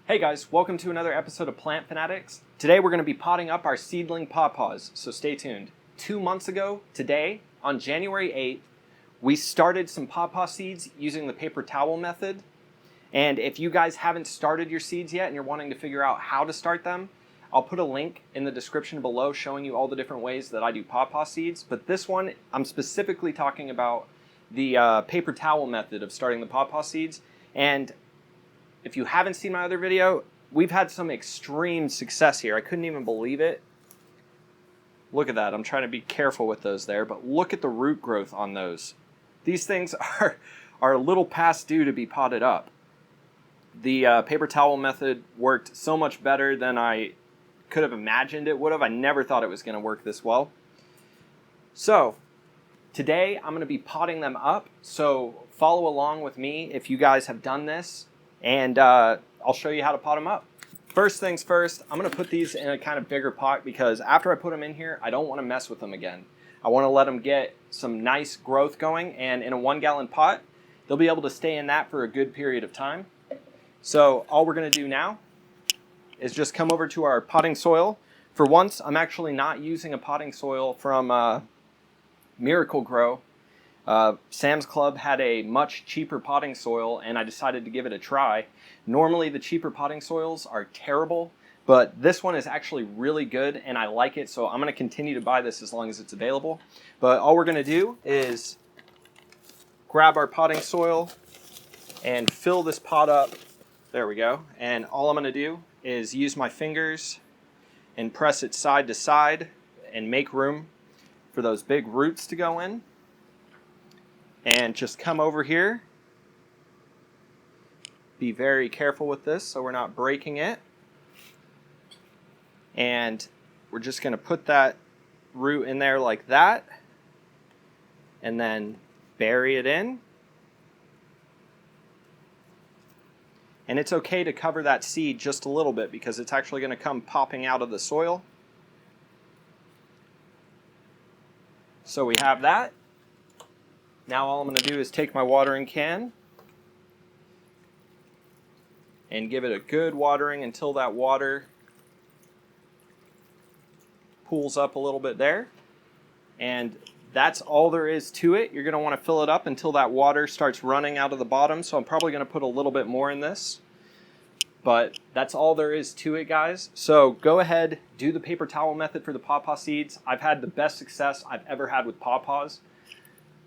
Hey guys, welcome to another episode of Plant Fanatics. Today we're going to be potting up our seedling pawpaws, so stay tuned. 2 months ago, today, on January 8th, we started some pawpaw seeds using the paper towel method. And if you guys haven't started your seeds yet and you're wanting to figure out how to start them, I'll put a link in the description below showing you all the different ways that I do pawpaw seeds. But this one, I'm specifically talking about the paper towel method of starting the pawpaw seeds. And if you haven't seen my other video, we've had some extreme success here. I couldn't even believe it. Look at that. I'm trying to be careful with those there, but look at the root growth on those. These things are a little past due to be potted up. The paper towel method worked so much better than I could have imagined it would have. I never thought it was going to work this well. So today I'm going to be potting them up, so follow along with me if you guys have done this. And I'll show you how to pot them up. First things first, I'm going to put these in a kind of bigger pot because after I put them in here, I don't want to mess with them again. I want to let them get some nice growth going, and in a 1-gallon pot, they'll be able to stay in that for a good period of time. So all we're going to do now is just come over to our potting soil. For once, I'm actually not using a potting soil from Miracle Grow. Sam's Club had a much cheaper potting soil, and I decided to give it a try. Normally the cheaper potting soils are terrible, but this one is actually really good and I like it, so I'm going to continue to buy this as long as it's available. But all we're going to do is grab our potting soil and fill this pot up. There we go. And all I'm going to do is use my fingers and press it side to side and make room for those big roots to go in. And just come over here. Be very careful with this so we're not breaking it. And we're just going to put that root in there like that. And then bury it in. And it's okay to cover that seed just a little bit because it's actually going to come popping out of the soil. So we have that. Now all I'm going to do is take my watering can and give it a good watering until that water pools up a little bit there. And that's all there is to it. You're going to want to fill it up until that water starts running out of the bottom. So I'm probably going to put a little bit more in this. But that's all there is to it, guys. So go ahead, do the paper towel method for the pawpaw seeds. I've had the best success I've ever had with pawpaws.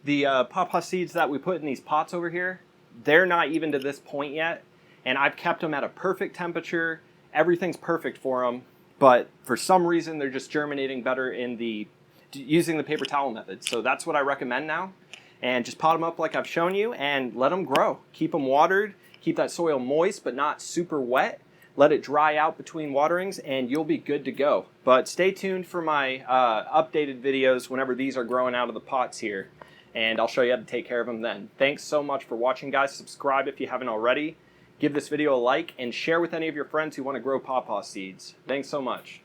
The pawpaw seeds that we put in these pots over here, they're not even to this point yet, and I've kept them at a perfect temperature. Everything's perfect for them, but for some reason they're just germinating better in using the paper towel method. So that's what I recommend now, and just pot them up like I've shown you and let them grow. Keep them watered, keep that soil moist but not super wet. Let it dry out between waterings and you'll be good to go. But stay tuned for my updated videos whenever these are growing out of the pots here. And I'll show you how to take care of them then. Thanks so much for watching, guys. Subscribe if you haven't already. Give this video a like and share with any of your friends who want to grow pawpaw seeds. Thanks so much.